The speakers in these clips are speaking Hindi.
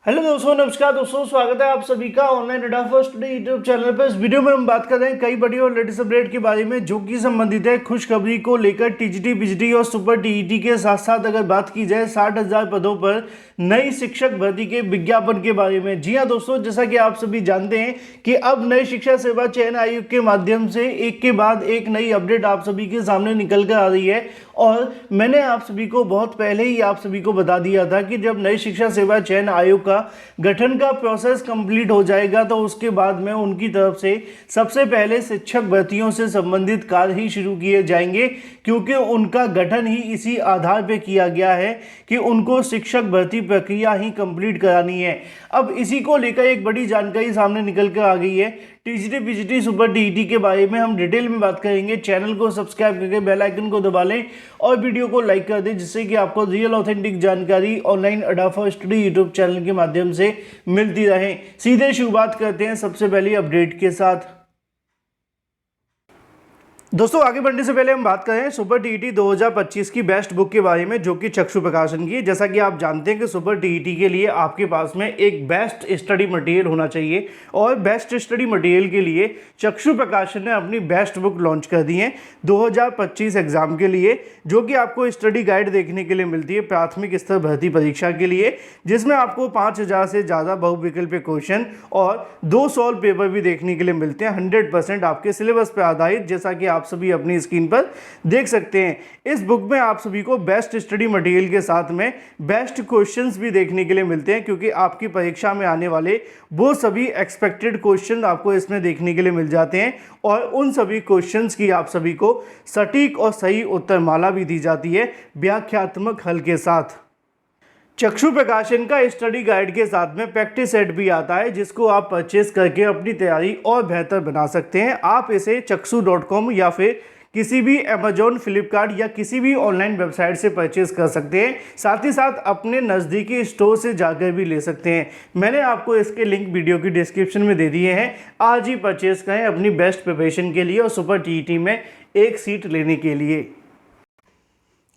हेलो दोस्तों, नमस्कार दोस्तों, स्वागत है आप सभी का ऑनलाइन अड्डा फर्स्ट डे यूट्यूब चैनल पर। इस वीडियो में हम बात कर रहे हैं कई बड़ी और लेटेस्ट अपडेट के बारे में जो कि संबंधित है खुशखबरी को लेकर टीजीटी, पीजीटी और सुपर टीईटी के साथ साथ अगर बात की जाए 60,000 पदों पर नई शिक्षक भर्ती के विज्ञापन के बारे में। जी हाँ दोस्तों, जैसा कि आप सभी जानते हैं कि अब नई शिक्षा सेवा चयन आयोग के माध्यम से एक के बाद एक नई अपडेट आप सभी के सामने निकल कर आ रही है। और मैंने आप सभी को बहुत पहले ही आप सभी को बता दिया था कि जब नई शिक्षा सेवा चयन आयोग का गठन का प्रोसेस कंप्लीट हो जाएगा तो उसके बाद में उनकी तरफ से सबसे पहले शिक्षक भर्तियों से संबंधित कार्य ही शुरू किए जाएंगे, क्योंकि उनका गठन ही इसी आधार पर किया गया है कि उनको शिक्षक भर्ती प्रक्रिया ही कंप्लीट करानी है। अब इसी को लेकर एक बड़ी जानकारी सामने निकल कर आ गई है। टीजीटी, पीजीटी, सुपर टीईटी के बारे में हम डिटेल में बात करेंगे। चैनल को सब्सक्राइब करके बेल आइकन को दबा लें और वीडियो को लाइक कर दें, जिससे कि आपको रियल ऑथेंटिक जानकारी ऑनलाइन अड्डा फर्स्ट डे यूट्यूब चैनल के माध्यम से मिलती रहे। सीधे शुरुआत करते हैं सबसे पहली अपडेट के साथ। दोस्तों, आगे बढ़ने से पहले हम बात करें सुपर टीईटी 2025 की बेस्ट बुक के बारे में, जो कि चक्षु प्रकाशन की है। जैसा कि आप जानते हैं कि सुपर टीईटी के लिए आपके पास में एक बेस्ट स्टडी मटेरियल होना चाहिए, और बेस्ट स्टडी मटेरियल के लिए चक्षु प्रकाशन ने अपनी बेस्ट बुक लॉन्च कर दी है 2025 एग्जाम के लिए, जो कि आपको स्टडी गाइड देखने के लिए मिलती है प्राथमिक स्तर भर्ती परीक्षा के लिए, जिसमें आपको 5000 से ज़्यादा बहुविकल्पीय क्वेश्चन और 2 सॉल्व पेपर भी देखने के लिए मिलते हैं 100% आपके सिलेबस पर आधारित, जैसा कि आप सभी अपनी स्क्रीन पर देख सकते हैं। इस बुक में आप सभी को बेस्ट स्टडी मटेरियल के साथ में बेस्ट क्वेश्चंस भी देखने के लिए मिलते हैं, क्योंकि आपकी परीक्षा में आने वाले वो सभी एक्सपेक्टेड क्वेश्चन आपको इसमें देखने के लिए मिल जाते हैं, और उन सभी क्वेश्चंस की आप सभी को सटीक और सही उत्तरमाला भी दी जाती है व्याख्यात्मक हल के साथ। चक्षु प्रकाशन का स्टडी गाइड के साथ में प्रैक्टिस सेट भी आता है, जिसको आप परचेस करके अपनी तैयारी और बेहतर बना सकते हैं। आप इसे चक्षु.com या फिर किसी भी अमेजॉन, फ्लिपकार्ट या किसी भी ऑनलाइन वेबसाइट से परचेस कर सकते हैं। साथ ही साथ अपने नज़दीकी स्टोर से जाकर भी ले सकते हैं। मैंने आपको इसके लिंक वीडियो की डिस्क्रिप्शन में दे दिए हैं। आज ही परचेस करें अपनी बेस्ट प्रिपरेशन के लिए और सुपर टीईटी में एक सीट लेने के लिए।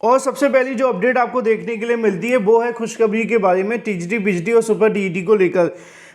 और सबसे पहली जो अपडेट आपको देखने के लिए मिलती है वो है खुशखबरी के बारे में टीजीटी, पीजीटी और सुपर टीईटी को लेकर।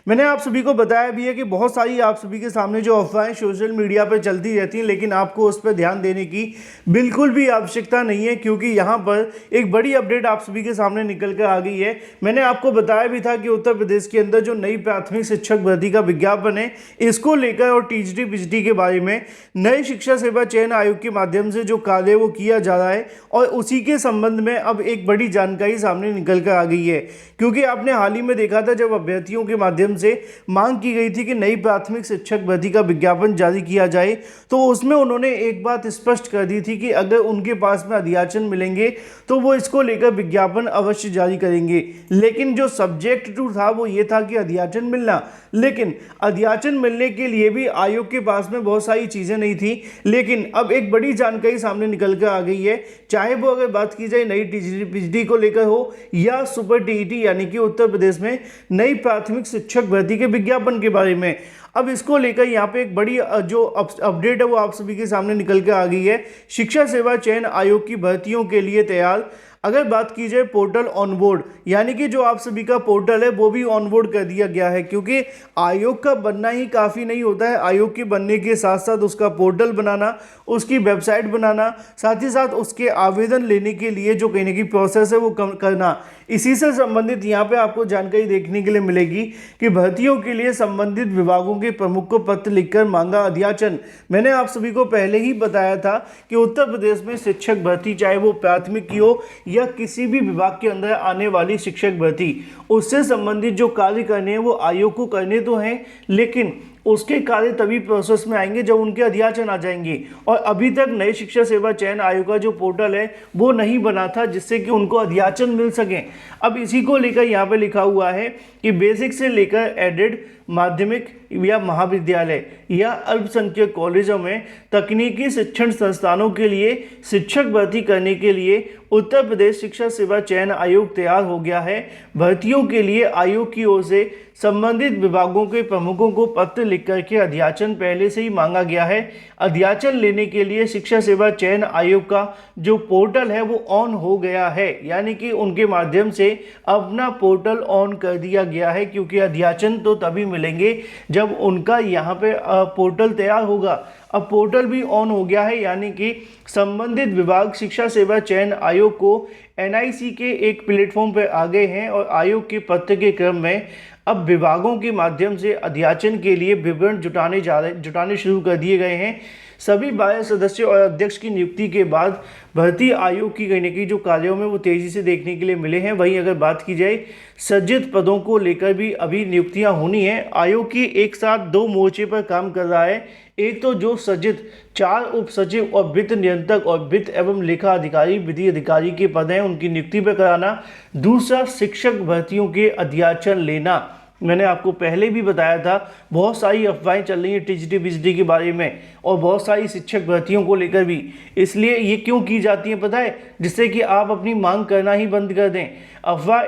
मैंने आप सभी को बताया भी है कि बहुत सारी आप सभी के सामने जो अफवाहें सोशल मीडिया पर चलती रहती हैं, लेकिन आपको उस पर ध्यान देने की बिल्कुल भी आवश्यकता नहीं है, क्योंकि यहाँ पर एक बड़ी अपडेट आप सभी के सामने निकल कर आ गई है। मैंने आपको बताया भी था कि उत्तर प्रदेश के अंदर जो नई प्राथमिक शिक्षक भर्ती का विज्ञापन है, इसको लेकर और टीजीटी, पीजीटी के बारे में नई शिक्षा सेवा चयन आयोग के माध्यम से जो कार्य वो किया जा रहा है, और उसी के संबंध में अब एक बड़ी जानकारी सामने निकल कर आ गई है। क्योंकि आपने हाल ही में देखा था जब अभ्यर्थियों के माध्यम से मांग की गई थी कि नई प्राथमिक शिक्षक भर्ती का विज्ञापन जारी किया जाए, तो उसमें उन्होंने एक बात स्पष्ट कर दी थी कि अगर उनके पास में अध्याचन मिलेंगे तो वो इसको लेकर विज्ञापन अवश्य जारी करेंगे। लेकिन जो सब्जेक्ट टू था वो ये था कि अध्याचन मिलना, लेकिन अध्याचन मिलने के लिए भी आयोग के पास में बहुत सारी चीज़ें नहीं थी। लेकिन अब एक बड़ी जानकारी सामने निकल कर आ गई है, चाहे वो अगर बात की जाए नई टीजीटी, पीजीटी को लेकर हो या सुपर टीईटी यानी कि उत्तर प्रदेश में नई प्राथमिक शिक्षक भर्ती के विज्ञापन के बारे में। अब इसको लेकर यहाँ पे एक बड़ी जो अपडेट है वो आप सभी के सामने निकल कर आ गई है। शिक्षा सेवा चयन आयोग की भर्तियों के लिए तैयार। अगर बात की जाए पोर्टल ऑनबोर्ड, यानी कि जो आप सभी का पोर्टल है वो भी ऑनबोर्ड कर दिया गया है, क्योंकि आयोग का बनना ही काफ़ी नहीं होता है। आयोग के बनने के साथ साथ उसका पोर्टल बनाना, उसकी वेबसाइट बनाना, साथ ही साथ उसके आवेदन लेने के लिए जो कहीं ना कहीं प्रोसेस है वो करना, इसी से संबंधित यहाँ पे आपको जानकारी देखने के लिए मिलेगी कि भर्तियों के लिए संबंधित विभागों के प्रमुख को पत्र लिखकर मांगा अध्याचन। मैंने आप सभी को पहले ही बताया था कि उत्तर प्रदेश में शिक्षक भर्ती, चाहे वो प्राथमिक की हो या किसी भी विभाग के अंदर आने वाली शिक्षक भर्ती, उससे संबंधित जो कार्य करने हैं वो आयोग को करने तो हैं, लेकिन उसके कार्य तभी प्रोसेस में आएंगे जब उनके अध्याचन आ जाएंगे। और अभी तक नई शिक्षा सेवा चयन आयोग का जो पोर्टल है वो नहीं बना था जिससे कि उनको अध्याचन मिल सके। अब इसी को लेकर यहाँ पे लिखा हुआ है कि बेसिक से लेकर एडेड, माध्यमिक या महाविद्यालय या अल्पसंख्यक कॉलेजों में तकनीकी शिक्षण संस्थानों के लिए शिक्षक भर्ती करने के लिए उत्तर प्रदेश शिक्षा सेवा चयन आयोग तैयार हो गया है। भर्तियों के लिए आयोग की ओर से संबंधित विभागों के प्रमुखों को पत्र लिख करके अध्याचन पहले से ही मांगा गया है। अध्याचन लेने के लिए शिक्षा सेवा चयन आयोग का जो पोर्टल है वो ऑन हो गया है, यानी कि उनके माध्यम से अपना पोर्टल ऑन कर दिया गया है, क्योंकि अध्याचन तो तभी मिलेंगे जब उनका यहाँ पे पोर्टल तैयार होगा। अब पोर्टल भी ऑन हो गया है, यानी कि संबंधित विभाग शिक्षा सेवा चयन आयोग को एनआईसी के एक प्लेटफॉर्म पर आ गए हैं और आयोग के पत्र के क्रम में अब विभागों के माध्यम से अध्याचन के लिए विवरण जुटाने शुरू कर दिए गए हैं। सभी 12 सदस्यों और अध्यक्ष की नियुक्ति के बाद भर्ती आयोग की कहीं न कहीं जो कार्यों में वो तेज़ी से देखने के लिए मिले हैं। वहीं अगर बात की जाए सृजित पदों को लेकर भी अभी नियुक्तियां होनी है। आयोग की एक साथ 2 मोर्चे पर काम कर रहा है। एक तो जो सृजित 4 उप सचिव और वित्त नियंत्रक और वित्त एवं लेखा अधिकारी विधि अधिकारी के पद हैं, उनकी नियुक्ति पर कराना। दूसरा शिक्षक भर्तियों के अध्याचन लेना। मैंने आपको पहले भी बताया था, बहुत सारी अफवाहें चल रही हैं टीजीटी बीजीटी के बारे में और बहुत सारी शिक्षक भर्तियों को लेकर भी। इसलिए ये क्यों की जाती है पता है? जिससे कि आप अपनी मांग करना ही बंद कर दें। अफवाह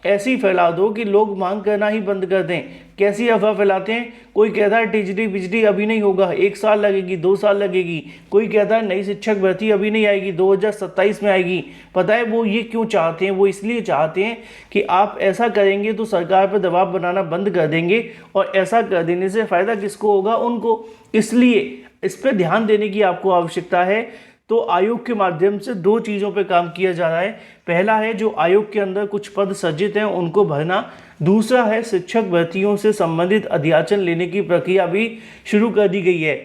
ऐसी फैला दो कि लोग मांग करना ही बंद कर दें। कैसी अफवाह फैलाते हैं? कोई कहता है टीजीटी बीजीटी अभी नहीं होगा, 1 साल लगेगी, 2 साल लगेगी। कोई कहता है नई शिक्षक भर्ती अभी नहीं आएगी, 2027 में आएगी। पता है वो ये क्यों चाहते हैं? वो इसलिए चाहते हैं कि आप ऐसा करेंगे तो सरकार पर दबाव बनाना बंद कर देंगे, और ऐसा कर देने से फ़ायदा किसको होगा? उनको। इसलिए इस पर ध्यान देने की आपको आवश्यकता है। तो आयोग के माध्यम से 2 चीज़ों पे काम किया जा रहा है। पहला है जो आयोग के अंदर कुछ पद सृजित हैं उनको भरना। दूसरा है शिक्षक भर्तियों से संबंधित अध्याचन लेने की प्रक्रिया भी शुरू कर दी गई है।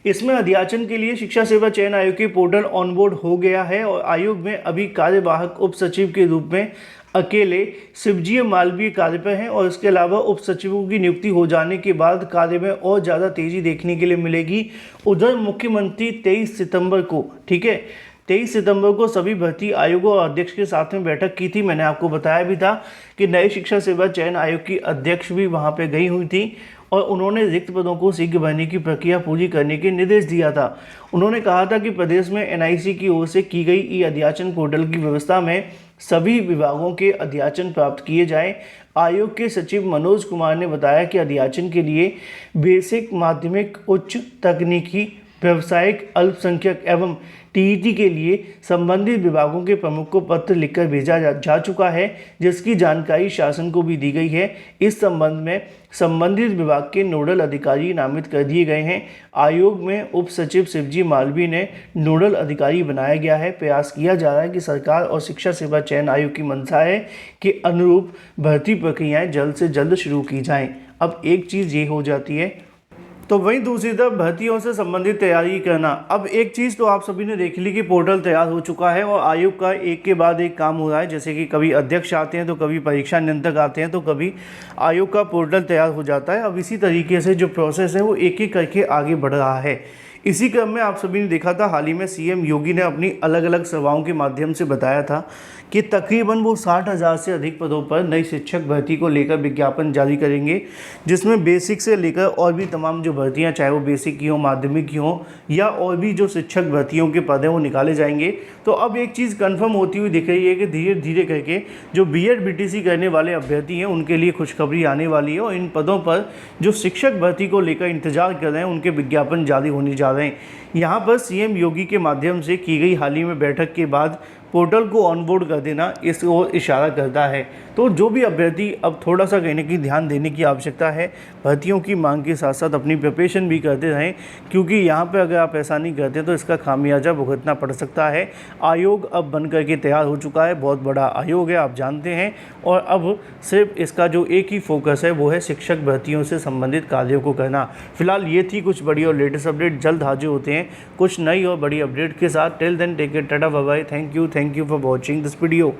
इसमें अध्याचन के लिए शिक्षा सेवा चयन आयोग के पोर्टल ऑनबोर्ड हो गया है और आयोग में अभी कार्यवाहक उप सचिव के रूप में अकेले शिवजी मालवीय कार्य पर हैं, और इसके अलावा उप सचिवों की नियुक्ति हो जाने के बाद कार्य में और ज़्यादा तेज़ी देखने के लिए मिलेगी। उधर मुख्यमंत्री 23 सितंबर को, ठीक है, 23 सितंबर को सभी भर्ती आयोगों और अध्यक्ष के साथ में बैठक की थी। मैंने आपको बताया भी था कि नए शिक्षा सेवा चयन आयोग की अध्यक्ष भी वहाँ पर गई हुई थी और उन्होंने रिक्त पदों को शीघ्र भरने की प्रक्रिया पूरी करने के निर्देश दिया था। उन्होंने कहा था कि प्रदेश में एनआईसी की ओर से की गई ई अध्याचन पोर्टल की व्यवस्था में सभी विभागों के अध्याचन प्राप्त किए जाएं। आयोग के सचिव मनोज कुमार ने बताया कि अध्याचन के लिए बेसिक, माध्यमिक, उच्च, तकनीकी, व्यावसायिक, अल्पसंख्यक एवं टीईटी के लिए संबंधित विभागों के प्रमुख को पत्र लिखकर भेजा जा चुका है, जिसकी जानकारी शासन को भी दी गई है। इस संबंध में संबंधित विभाग के नोडल अधिकारी नामित कर दिए गए हैं। आयोग में उप सचिव शिवजी मालवीय ने नोडल अधिकारी बनाया गया है। प्रयास किया जा रहा है कि सरकार और शिक्षा सेवा चयन आयोग की मंशा है कि अनुरूप भर्ती प्रक्रियाएं जल्द से जल्द शुरू की जाएं। अब एक चीज़ ये हो जाती है, तो वहीं दूसरी तरफ भर्तियों से संबंधित तैयारी करना। अब एक चीज़ तो आप सभी ने देख ली कि पोर्टल तैयार हो चुका है और आयोग का एक के बाद एक काम हो रहा है। जैसे कि कभी अध्यक्ष आते हैं, तो कभी परीक्षा नियंत्रक आते हैं, तो कभी आयोग का पोर्टल तैयार हो जाता है। अब इसी तरीके से जो प्रोसेस है वो एक एक करके आगे बढ़ रहा है। इसी क्रम में आप सभी ने देखा था, हाल ही में सीएम योगी ने अपनी अलग अलग सभाओं के माध्यम से बताया था कि तकरीबन वो 60,000 से अधिक पदों पर नई शिक्षक भर्ती को लेकर विज्ञापन जारी करेंगे, जिसमें बेसिक से लेकर और भी तमाम जो भर्तियां, चाहे वो बेसिक की हो, माध्यमिक की हो, या और भी जो शिक्षक भर्तियों के पद हैं वो निकाले जाएंगे। तो अब एक चीज़ कंफर्म होती हुई दिख रही है कि धीरे धीरे करके जो बीएड बीटीसी करने वाले अभ्यर्थी हैं उनके लिए खुशखबरी आने वाली है और इन पदों पर जो शिक्षक भर्ती को लेकर इंतजार कर रहे हैं उनके विज्ञापन जारी होने जा रहे हैं। यहाँ पर सीएम योगी के माध्यम से की गई हाल ही में बैठक के बाद पोर्टल को ऑनबोर्ड कर देना इस ओर इशारा करता है। तो जो भी अभ्यर्थी अब थोड़ा सा कहने की ध्यान देने की आवश्यकता है, भर्तियों की मांग के साथ साथ अपनी प्रिपरेशन भी करते रहें, क्योंकि यहाँ पे अगर आप ऐसा नहीं करते तो इसका खामियाजा भुगतना पड़ सकता है। आयोग अब बन करके तैयार हो चुका है, बहुत बड़ा आयोग है, आप जानते हैं, और अब सिर्फ इसका जो एक ही फोकस है वो है शिक्षक भर्तियों से संबंधित कार्यों को करना। फिलहाल ये थी कुछ बड़ी और लेटेस्ट अपडेट। जल्द हाजिर होते हैं कुछ नई और बड़ी अपडेट के साथ। Till then take care, tata bye bye, thank you for watching this video.